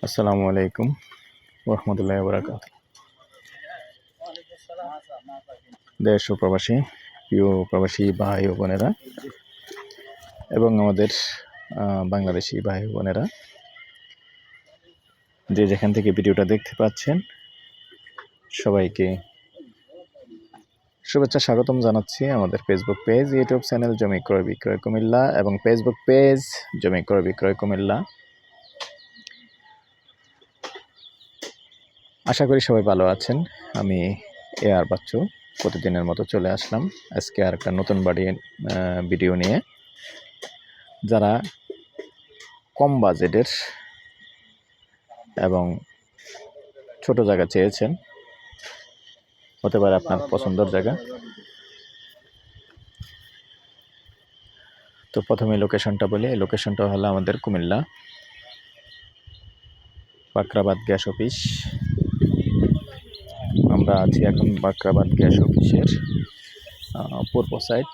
আসসালামু আলাইকুম রহমতুল্লাহি ওয়া বারাকাতুহু। দেশ ও প্রবাসী প্রিয় প্রবাসী ভাই ও বোনেরা এবং আমাদের বাংলাদেশি ভাই ও বোনেরা যে যেখান থেকে ভিডিওটা দেখতে পাচ্ছেন সবাইকে শুভেচ্ছা স্বাগতম জানাচ্ছি আমাদের ফেসবুক পেজ, ইউটিউব চ্যানেল জমি ক্রয় বিক্রয় কুমিল্লা এবং ফেসবুক পেজ জমি ক্রয় বিক্রয় কুমিল্লা। আশা করি সবাই ভালো আছেন। আমি আর বাচ্চু প্রতিদিনের মতো চলে আসলাম আজকে আর একটা নতুন ভিডিও নিয়ে। যারা কম বাজেটের এবং ছোট জায়গা চেয়েছেন, হতে পারে আপনার পছন্দের জায়গা। তো প্রথমে লোকেশনটা বলি। এই লোকেশনটা হলো আমাদের কুমিল্লা বাকরাবাদ গ্যাস অফিস। আমরা আছি এখন বাকরাবাদ গ্যাস অফিসের পূর্ব সাইড,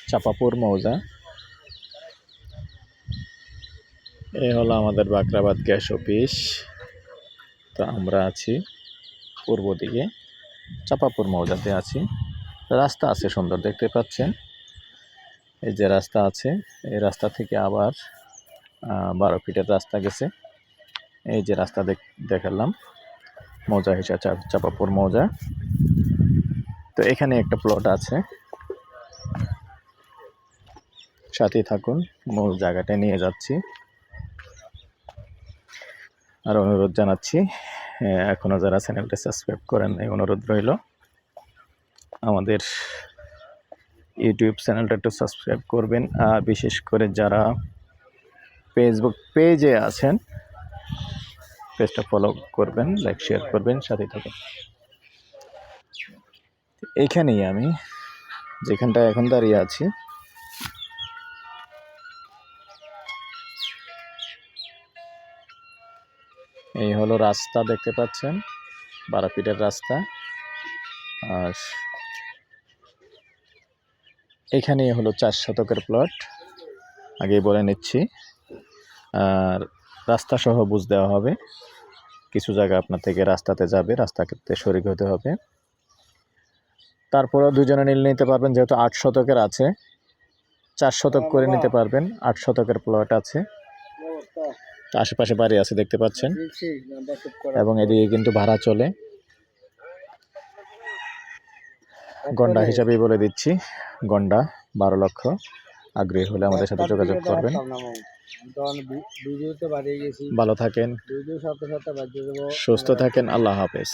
চাপাপুর মৌজা। এই হলো আমাদের বাকরাবাদ গ্যাস অফিস। তো আমরা আছি পূর্ব দিকে চাপাপুর মৌজাতে আছি। রাস্তা আছে সুন্দর, দেখতে পাচ্ছেন। এই যে রাস্তা আছে, এই রাস্তা থেকে আবার 12 ফিটের রাস্তা গেছে। এই যে রাস্তা দেখালাম মৌজা হিসাবে চাপাপুর মৌজা। তো এখানে একটা প্লট আছে, সাথে থাকুন, মূল জায়গাটায় নিয়ে যাচ্ছি। আর অনুরোধ জানাচ্ছি, এখনো যারা চ্যানেলটা সাবস্ক্রাইব করেন নাই, অনুরোধ রইল আমাদের ইউটিউব চ্যানেলটা একটু সাবস্ক্রাইব করবেন। আর বিশেষ করে যারা ফেসবুক পেজে আছেন, পেজটা ফলো করবেন, লাইক শেয়ার করবেন, সাথে থাকুন। এইখানেই আমি যেখানটা এখন দাঁড়িয়ে আছি, এই হলো রাস্তা, দেখতে পাচ্ছেন 12 ফিটের রাস্তা। আর এখানেই হলো 4 শতকের প্লট, আগেই বলে নিচ্ছি। আর রাস্তা সহ বুঝ দেওয়া হবে, কিছু জায়গা আপনার থেকে রাস্তাতে যাবে, রাস্তাতে শরিক হতে হবে। তারপরেও দুজনে নিতে পারবেন, যেহেতু 8 শতকের আছে, 4 শতক করে নিতে পারবেন। 8 শতকের প্লট আছে, আশেপাশে বাড়ি আছে দেখতে পাচ্ছেন, এবং এদিকে কিন্তু ভাড়া চলে। গন্ডা হিসাবেই বলে দিচ্ছি, গন্ডা 12 লক্ষ। আগ্রহী হলে আমাদের সাথে যোগাযোগ করবেন। ভালো থাকেন, সুস্থ থাকেন, আল্লাহ হাফেজ।